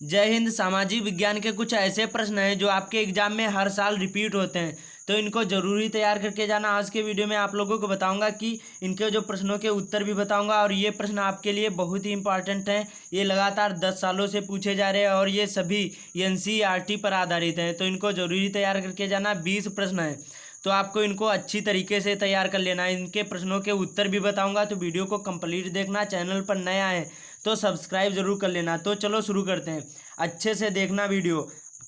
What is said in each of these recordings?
जय हिंद। सामाजिक विज्ञान के कुछ ऐसे प्रश्न हैं जो आपके एग्जाम में हर साल रिपीट होते हैं, तो इनको जरूरी तैयार करके जाना। आज के वीडियो में आप लोगों को बताऊंगा कि इनके जो प्रश्नों के उत्तर भी बताऊंगा, और ये प्रश्न आपके लिए बहुत ही इंपॉर्टेंट हैं। ये लगातार 10 सालों से पूछे जा रहे हैं और ये सभी एनसीईआरटी पर आधारित हैं, तो इनको जरूरी तैयार करके जाना। 20 प्रश्न हैं, तो आपको इनको अच्छी तरीके से तैयार कर लेना है। इनके प्रश्नों के उत्तर भी बताऊंगा, तो वीडियो को कंप्लीट देखना। चैनल पर नया है तो सब्सक्राइब जरूर कर लेना। तो चलो शुरू करते हैं, अच्छे से देखना वीडियो।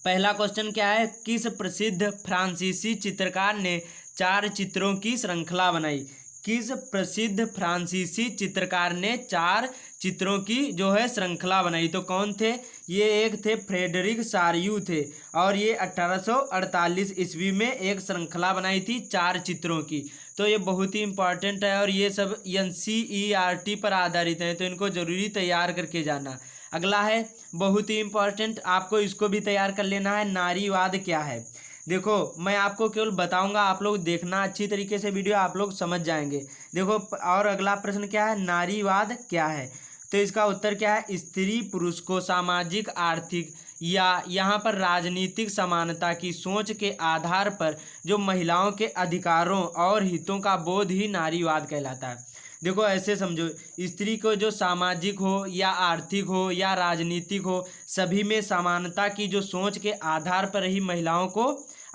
पहला क्वेश्चन क्या है, किस प्रसिद्ध फ्रांसीसी चित्रकार ने 4 चित्रों की श्रृंखला बनाई? किस प्रसिद्ध फ्रांसीसी चित्रकार ने 4 चित्रों की जो है श्रृंखला बनाई? तो कौन थे ये? एक थे फ्रेडरिक सारियू थे, और ये 1848 ईस्वी में एक श्रृंखला बनाई थी 4 चित्रों की। तो ये बहुत ही इंपॉर्टेंट है और ये सब एनसीईआरटी पर आधारित है, तो इनको जरूरी तैयार करके जाना। अगला है बहुत ही इंपॉर्टेंट, आपको इसको भी तैयार कर लेना है। नारीवाद क्या है? देखो, मैं आपको केवल बताऊंगा, आप लोग देखना अच्छी तरीके से वीडियो, आप लोग समझ जाएंगे। देखो, और अगला प्रश्न क्या है, नारीवाद क्या है? तो इसका उत्तर क्या है, स्त्री पुरुष को सामाजिक, आर्थिक या यहाँ पर राजनीतिक समानता की सोच के आधार पर जो महिलाओं के अधिकारों और हितों का बोध ही नारीवाद कहलाता है। देखो, ऐसे समझो, स्त्री को जो सामाजिक हो या आर्थिक हो या राजनीतिक हो, सभी में समानता की जो सोच के आधार पर ही महिलाओं को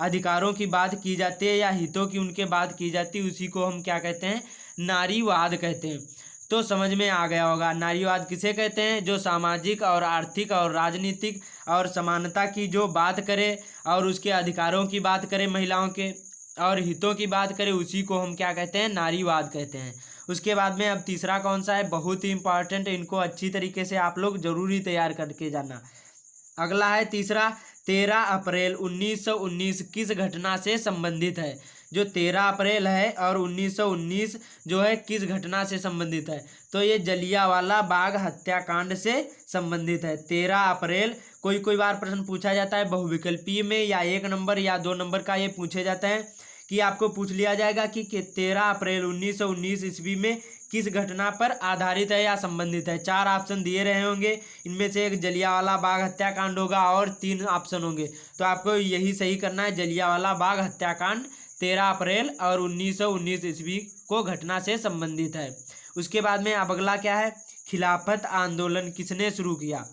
अधिकारों की बात की जाती है या हितों की उनके बात की जाती है, उसी को हम क्या कहते हैं, नारीवाद कहते हैं। तो समझ में आ गया होगा नारीवाद किसे कहते हैं? जो सामाजिक और आर्थिक और राजनीतिक और समानता की जो बात करे और उसके अधिकारों की बात करे, महिलाओं के और हितों की बात करें, उसी को हम क्या कहते हैं, नारीवाद कहते हैं। उसके बाद में अब तीसरा कौन सा है, बहुत ही इंपॉर्टेंट, इनको अच्छी तरीके से आप लोग जरूरी तैयार करके जाना। अगला है तीसरा, 13 अप्रैल 1919 किस घटना से संबंधित है? जो 13 अप्रैल है और 1919 जो है किस घटना से संबंधित है? तो ये जलियांवाला बाग हत्याकांड से संबंधित है। 13 अप्रैल, कोई बार प्रश्न पूछा जाता है बहुविकल्पीय में, या 1 नंबर या 2 नंबर का ये पूछे जाते हैं कि आपको पूछ लिया जाएगा कि 13 अप्रैल 1919 ईस्वी में किस घटना पर आधारित है या संबंधित है। 4 ऑप्शन दिए रहे होंगे, इनमें से एक जलियांवाला बाग हत्याकांड होगा और 3 ऑप्शन होंगे, तो आपको यही सही करना है। जलियांवाला बाग हत्याकांड 13 अप्रैल और 1919 ईस्वी को घटना से संबंधित है। उसके बाद में अब अगला क्या है, खिलाफत आंदोलन किसने शुरू किया?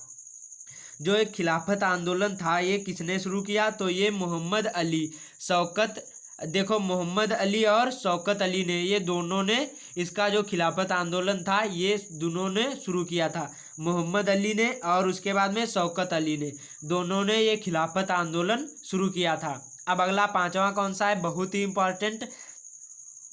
जो एक खिलाफत आंदोलन था ये किसने शुरू किया? तो ये मोहम्मद अली, शौकत, देखो मोहम्मद अली और शौकत अली ने, ये दोनों ने इसका जो खिलाफत आंदोलन था ये दोनों ने शुरू किया था। मोहम्मद अली ने और उसके बाद में शौकत अली ने, दोनों ने ये खिलाफत आंदोलन शुरू किया था। अब अगला 5वां कौन सा है, बहुत ही इंपॉर्टेंट,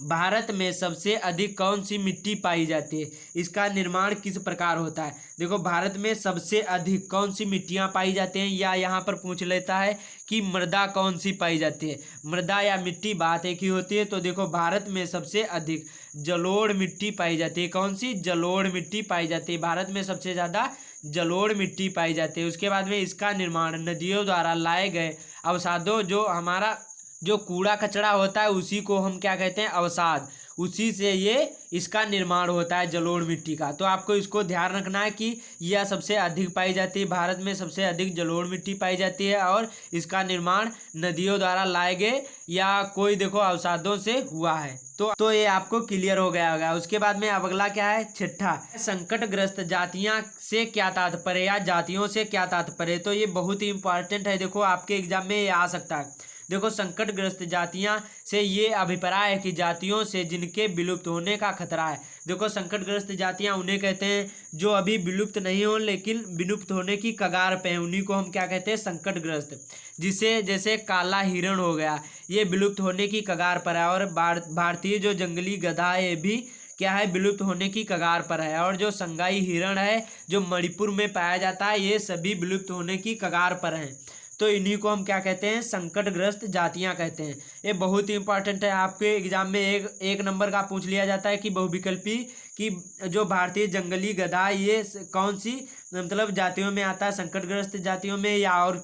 भारत में सबसे अधिक कौन सी मिट्टी पाई जाती है? इसका निर्माण किस प्रकार होता है? देखो, भारत में सबसे अधिक कौन सी मिट्टियां पाई जाती हैं, या यहाँ पर पूछ लेता है कि मृदा कौन सी पाई जाती है। मृदा या मिट्टी बात एक ही होती है। तो देखो, भारत में सबसे अधिक जलोढ़ मिट्टी पाई जाती है। कौन सी? जलोढ़ मिट्टी पाई जाती है। भारत में सबसे ज़्यादा जलोढ़ मिट्टी पाई जाती है। उसके बाद में इसका निर्माण नदियों द्वारा लाए गए अवसादों, जो हमारा जो कूड़ा कचरा होता है उसी को हम क्या कहते हैं, अवसाद, उसी से ये इसका निर्माण होता है जलोढ़ मिट्टी का। तो आपको इसको ध्यान रखना है कि यह सबसे अधिक पाई जाती है, भारत में सबसे अधिक जलोढ़ मिट्टी पाई जाती है, और इसका निर्माण नदियों द्वारा लाए गए या कोई देखो अवसादों से हुआ है। तो ये आपको क्लियर हो गया होगा। उसके बाद में अब अगला क्या है, छठा, संकटग्रस्त जातियां से क्या तात्पर्य या जातियों से क्या तात्पर्य? तो ये बहुत ही इंपॉर्टेंट है, देखो आपके एग्जाम में ये आ सकता है। देखो, संकटग्रस्त जातियां से ये अभिप्राय है कि जातियों से जिनके विलुप्त होने का खतरा है। देखो, संकटग्रस्त जातियां उन्हें कहते हैं जो अभी विलुप्त नहीं हो लेकिन विलुप्त होने की कगार पे हैं, उन्हीं को हम क्या कहते हैं, संकटग्रस्त। जिसे जैसे काला हिरण हो गया, ये विलुप्त होने की कगार पर है, और भारतीय जो जंगली गधा है ये भी क्या है, विलुप्त होने की कगार पर है, और जो संगाई हिरण है जो मणिपुर में पाया जाता है, ये सभी विलुप्त होने की कगार पर हैं। तो इन्हीं को हम क्या कहते हैं, संकटग्रस्त जातियां कहते हैं। ये बहुत ही इंपॉर्टेंट है, आपके एग्जाम में एक नंबर का पूछ लिया जाता है कि बहुविकल्पी कि जो भारतीय जंगली गधा ये कौन सी मतलब जातियों में आता है, संकटग्रस्त जातियों में या और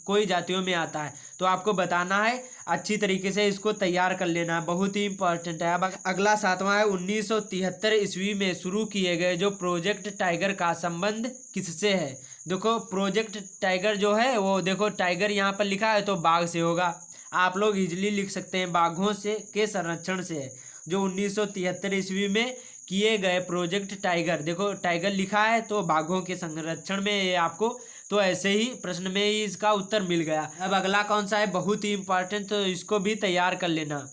कोई जातियों में आता है, तो आपको बताना है। अच्छी तरीके से इसको तैयार कर लेना, बहुत ही इंपॉर्टेंट है। अब अगला 7वां है, 1973 ईस्वी में शुरू किए गए जो प्रोजेक्ट टाइगर का संबंध किससे है? देखो प्रोजेक्ट टाइगर जो है वो देखो टाइगर यहाँ पर लिखा है तो बाघ से होगा। आप लोग इजीली लिख सकते हैं बाघों से के संरक्षण से है, जो 1973 ईस्वी में किए गए प्रोजेक्ट टाइगर। देखो टाइगर लिखा है तो बाघों के संरक्षण में ये आपको, तो ऐसे ही प्रश्न में ही इसका उत्तर मिल गया। अब अगला कौन सा है बहुत ही इंपॉर्टेंट, तो इसको भी तैयार कर लेना।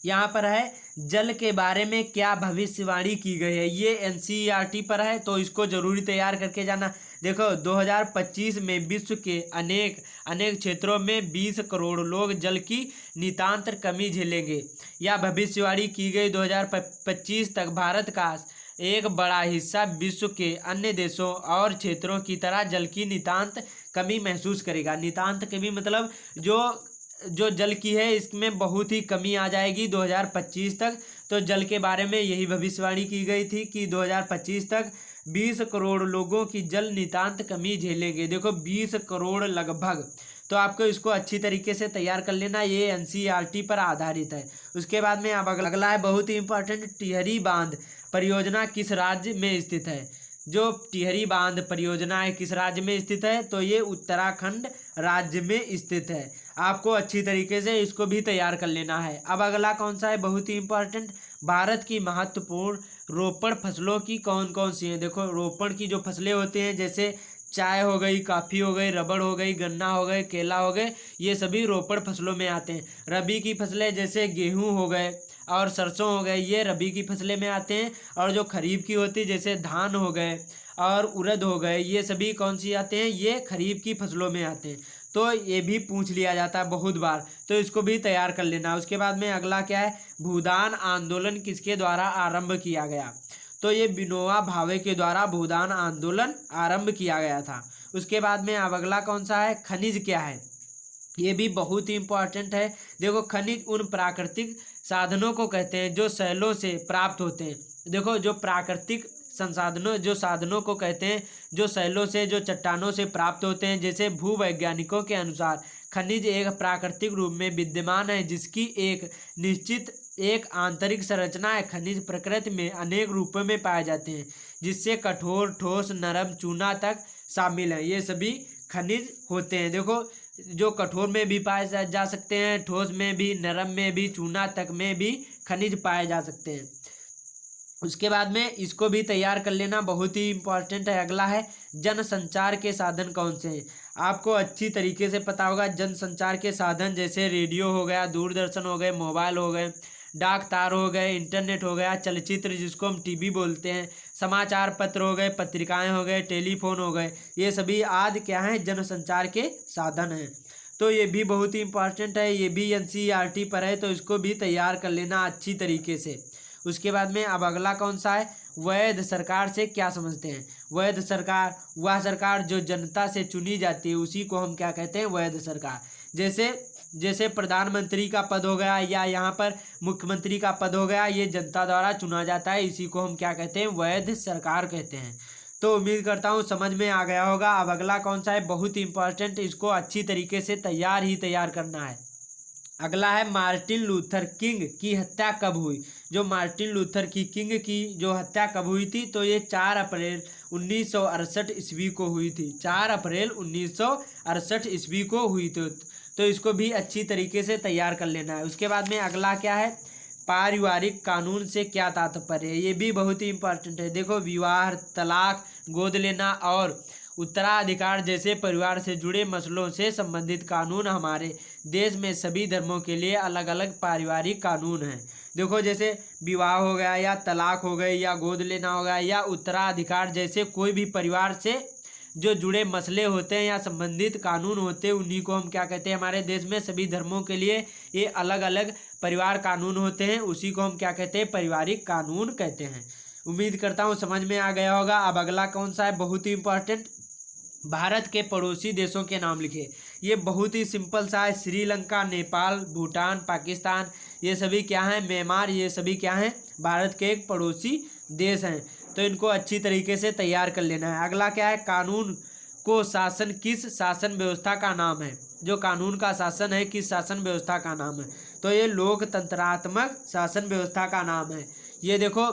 यहाँ पर है जल के बारे में क्या भविष्यवाणी की गई है, ये एनसीईआरटी पर है तो इसको जरूरी तैयार करके जाना। देखो 2025 में विश्व के अनेक क्षेत्रों में 20 करोड़ लोग जल की नितांत कमी झेलेंगे। यह भविष्यवाणी की गई 2025 तक भारत का एक बड़ा हिस्सा विश्व के अन्य देशों और क्षेत्रों की तरह जल की नितांत कमी महसूस करेगा। नितांत कमी मतलब जो जल की है इसमें बहुत ही कमी आ जाएगी 2025 तक। तो जल के बारे में यही भविष्यवाणी की गई थी कि 2025 तक 20 करोड़ लोगों की जल नितांत कमी झेलेंगे। देखो 20 करोड़ लगभग, तो आपको इसको अच्छी तरीके से तैयार कर लेना, ये एनसीईआरटी पर आधारित है। उसके बाद में अब अगला है बहुत ही इंपॉर्टेंट, टिहरी बांध परियोजना किस राज्य में स्थित है। जो टिहरी बांध परियोजना है किस राज्य में स्थित है, तो ये उत्तराखंड राज्य में स्थित है। आपको अच्छी तरीके से इसको भी तैयार कर लेना है। अब अगला कौन सा है बहुत ही इंपॉर्टेंट, भारत की महत्वपूर्ण रोपण फसलों की कौन कौन सी हैं। देखो रोपण की जो फसलें होती हैं जैसे चाय हो गई, कॉफ़ी हो गई, रबड़ हो गई, गन्ना हो गए, केला हो गए, ये सभी रोपण फसलों में आते हैं। रबी की फसलें जैसे गेहूँ हो गए और सरसों हो गए, ये रबी की फसलें में आते हैं। और जो खरीफ की होती है जैसे धान हो गए और उड़द हो गए, ये सभी कौन सी आते हैं, ये खरीफ की फसलों में आते हैं। तो ये भी पूछ लिया जाता है बहुत बार, तो इसको भी तैयार कर लेना। उसके बाद में अगला क्या है, भूदान आंदोलन किसके द्वारा आरंभ किया गया, तो ये विनोबा भावे के द्वारा भूदान आंदोलन आरंभ किया गया था। उसके बाद में अब अगला कौन सा है, खनिज क्या है, ये भी बहुत ही इंपॉर्टेंट है। देखो खनिज उन प्राकृतिक साधनों को कहते हैं जो शैलों से प्राप्त होते हैं। देखो जो प्राकृतिक संसाधनों जो साधनों को कहते हैं जो शैलों से, जो चट्टानों से प्राप्त होते हैं। जैसे भूवैज्ञानिकों के अनुसार खनिज एक प्राकृतिक रूप में विद्यमान है जिसकी एक निश्चित एक आंतरिक संरचना है। खनिज प्रकृति में अनेक रूपों में पाए जाते हैं जिससे कठोर, ठोस, नरम, चूना तक शामिल है। ये सभी खनिज होते हैं। देखो जो कठोर में भी पाए जा सकते हैं, ठोस में भी, नरम में भी, चूना तक में भी खनिज पाए जा सकते हैं। उसके बाद में इसको भी तैयार कर लेना, बहुत ही इंपॉर्टेंट है। अगला है जनसंचार के साधन कौन से हैं। आपको अच्छी तरीके से पता होगा जनसंचार के साधन जैसे रेडियो हो गया, दूरदर्शन हो गए, मोबाइल हो गए, डाक तार हो गए, इंटरनेट हो गया, चलचित्र जिसको हम टीवी बोलते हैं, समाचार पत्र हो गए, पत्रिकाएं हो गए, टेलीफोन हो गए, ये सभी आदि क्या हैं, जनसंचार के साधन हैं। तो ये भी बहुत ही इंपॉर्टेंट है, ये भी एनसीईआरटी पर है, तो इसको भी तैयार कर लेना अच्छी तरीके से। उसके बाद में अब अगला कौन सा है, वैध सरकार से क्या समझते हैं। वैध सरकार वह सरकार जो जनता से चुनी जाती है उसी को हम क्या कहते हैं, वैध सरकार। जैसे प्रधानमंत्री का पद हो गया या यहाँ पर मुख्यमंत्री का पद हो गया, ये जनता द्वारा चुना जाता है, इसी को हम क्या कहते हैं, वैध सरकार कहते हैं। तो उम्मीद करता हूँ समझ में आ गया होगा। अब अगला कौन सा है, बहुत ही इंपॉर्टेंट, इसको अच्छी तरीके से तैयार करना है। अगला है मार्टिन लूथर किंग की हत्या कब हुई। जो मार्टिन लूथर किंग की जो हत्या कब हुई थी, तो ये 4 अप्रैल 1968 ईस्वी को हुई थी। 4 अप्रैल 1968 ईस्वी को हुई थी। तो इसको भी अच्छी तरीके से तैयार कर लेना है। उसके बाद में अगला क्या है, पारिवारिक कानून से क्या तात्पर्य है। ये भी बहुत ही इंपॉर्टेंट है। देखो विवाह, तलाक, गोद लेना और उत्तराधिकार जैसे परिवार से जुड़े मसलों से संबंधित कानून हमारे देश में सभी धर्मों के लिए अलग अलग पारिवारिक कानून हैं। देखो जैसे विवाह हो गया या तलाक हो गए या गोद लेना हो गया या उत्तराधिकार जैसे कोई भी परिवार से जो जुड़े मसले होते हैं या संबंधित कानून होते हैं, उन्हीं को हम क्या कहते हैं, हमारे देश में सभी धर्मों के लिए ये अलग अलग परिवार कानून होते हैं, उसी को हम क्या कहते हैं, पारिवारिक कानून कहते हैं। उम्मीद करता हूँ समझ में आ गया होगा। अब अगला कौन सा है, बहुत ही इंपॉर्टेंट, भारत के पड़ोसी देशों के नाम लिखे। ये बहुत ही सिंपल सा है, श्रीलंका, नेपाल, भूटान, पाकिस्तान, ये सभी क्या हैं, म्यांमार, ये सभी क्या हैं, भारत के एक पड़ोसी देश हैं। तो इनको अच्छी तरीके से तैयार कर लेना है। अगला क्या है, कानून को शासन किस शासन व्यवस्था का नाम है। जो कानून का शासन है किस शासन व्यवस्था का नाम है, तो ये लोकतंत्रात्मक शासन व्यवस्था का नाम है। ये देखो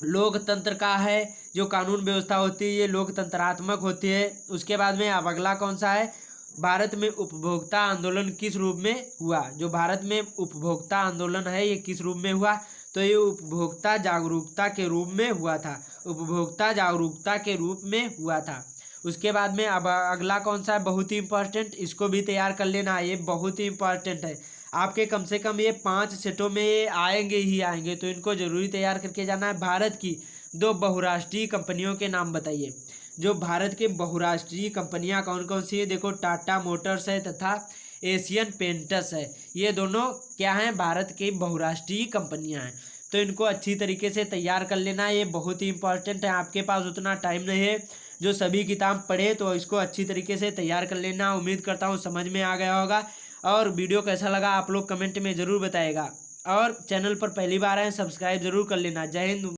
लोकतंत्र का है जो कानून व्यवस्था होती है ये लोकतंत्रात्मक होती है। उसके बाद में अब अगला कौन सा है, भारत में उपभोक्ता आंदोलन किस रूप में हुआ। जो भारत में उपभोक्ता आंदोलन है ये किस रूप में हुआ, तो ये उपभोक्ता जागरूकता के रूप में हुआ था, उपभोक्ता जागरूकता के रूप में हुआ था। उसके बाद में अब अगला कौन सा है, बहुत ही इंपॉर्टेंट, इसको भी तैयार कर लेना, ये बहुत ही इंपॉर्टेंट है। आपके कम से कम ये 5 सेटों में ये आएंगे ही आएंगे, तो इनको जरूरी तैयार करके जाना है। भारत की 2 बहुराष्ट्रीय कंपनियों के नाम बताइए। जो भारत के बहुराष्ट्रीय कंपनियां कौन कौन सी है, देखो टाटा मोटर्स है तथा एशियन पेंट्स है। ये दोनों क्या हैं, भारत की बहुराष्ट्रीय कंपनियां हैं। तो इनको अच्छी तरीके से तैयार कर लेना, ये बहुत ही इंपॉर्टेंट है। आपके पास उतना टाइम नहीं है जो सभी किताब पढ़े, तो इसको अच्छी तरीके से तैयार कर लेना। उम्मीद करता हूँ समझ में आ गया होगा। और वीडियो कैसा लगा आप लोग कमेंट में ज़रूर बताएगा। और चैनल पर पहली बार आए सब्सक्राइब जरूर कर लेना। जय हिंद।